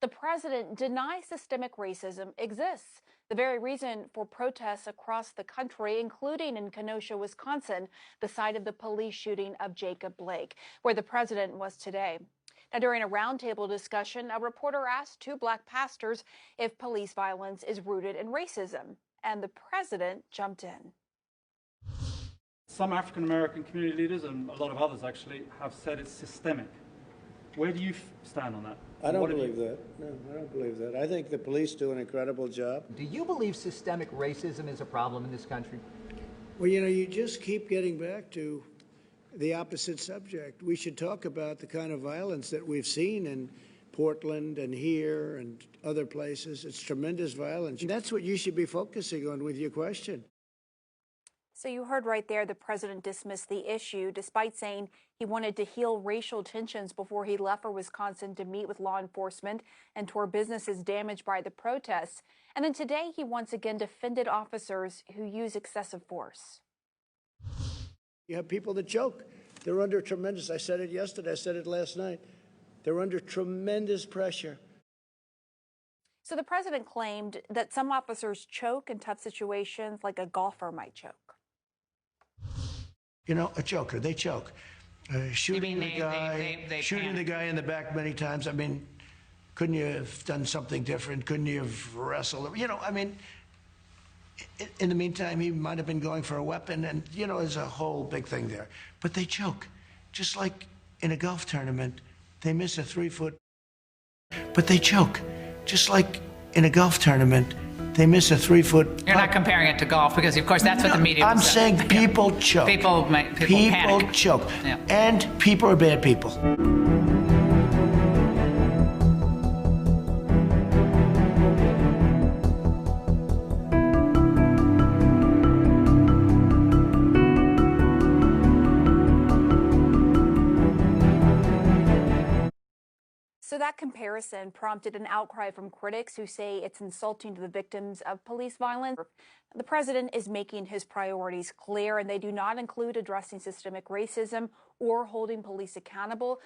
the president denies systemic racism exists. The very reason for protests across the country, including in Kenosha, Wisconsin, the site of the police shooting of Jacob Blake, where the president was today. Now, during a roundtable discussion, a reporter asked two black pastors if police violence is rooted in racism, and the president jumped in. Some African-American community leaders, and a lot of others actually, have said it's systemic. Where do you stand on that? I don't believe that. No, I don't believe that. I think the police do an incredible job. Do you believe systemic racism is a problem in this country? Well, you just keep getting back to the opposite subject. We should talk about the kind of violence that we've seen in Portland and here and other places. It's tremendous violence. That's what you should be focusing on with your question. So you heard right there, the president dismissed the issue despite saying he wanted to heal racial tensions before he left for Wisconsin to meet with law enforcement and tour businesses damaged by the protests. And then today, he once again defended officers who use excessive force. You have people that choke. They're under tremendous, I said it yesterday, I said it last night. They're under tremendous pressure. So the president claimed that some officers choke in tough situations like a golfer might choke. You know, a choker, they choke. Shooting the guy in the back many times. I mean, couldn't you have done something different? Couldn't you have wrestled? You know, I mean, in the meantime, he might have been going for a weapon, and, you know, there's a whole big thing there. But they choke. Just like in a golf tournament, they miss a 3-foot. But they choke. Just like in a golf tournament, they miss a 3-foot. You're not comparing it to golf because, of course, that's what the media. I'm saying people choke. People panic. Choke. Yeah. And people are bad people. So that comparison prompted an outcry from critics who say it's insulting to the victims of police violence. The president is making his priorities clear, and they do not include addressing systemic racism or holding police accountable.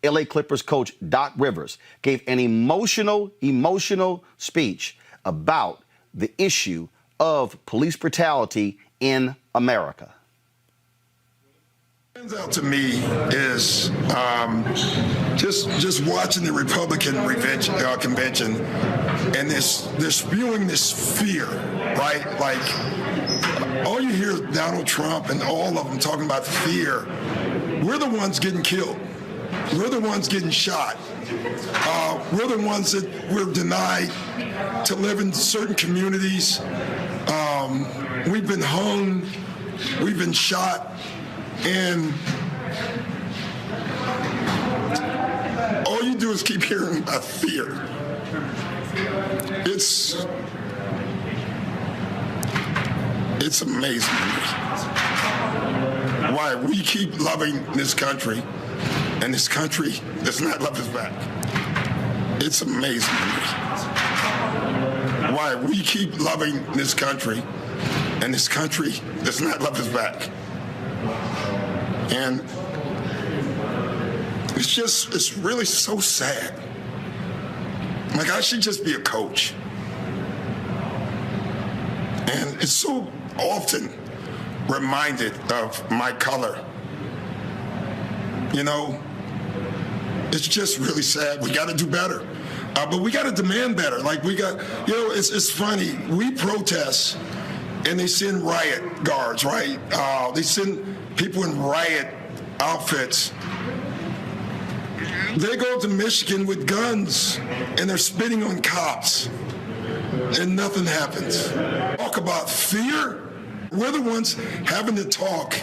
LA Clippers coach Doc Rivers gave an emotional speech about the issue of police brutality in America. What stands out to me is just watching the Republican convention and they're spewing this fear, right? Like, all you hear is Donald Trump and all of them talking about fear. We're the ones getting killed. We're the ones getting shot. We're the ones that we're denied to live in certain communities. We've been hung. We've been shot. And all you do is keep hearing about fear. It's amazing to me why we keep loving this country and this country does not love us back. It's amazing to me why we keep loving this country and this country does not love us back. And it's really so sad. Like, I should just be a coach. And it's so often reminded of my color. You know, it's just really sad. We got to do better. But we got to demand better. Like, we got, you know, it's funny. We protest and they send riot guards, right? They send people in riot outfits. They go to Michigan with guns and they're spitting on cops and nothing happens. Talk about fear. We're the ones having to talk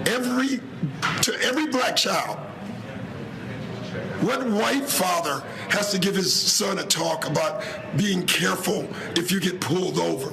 to every black child. What white father has to give his son a talk about being careful if you get pulled over?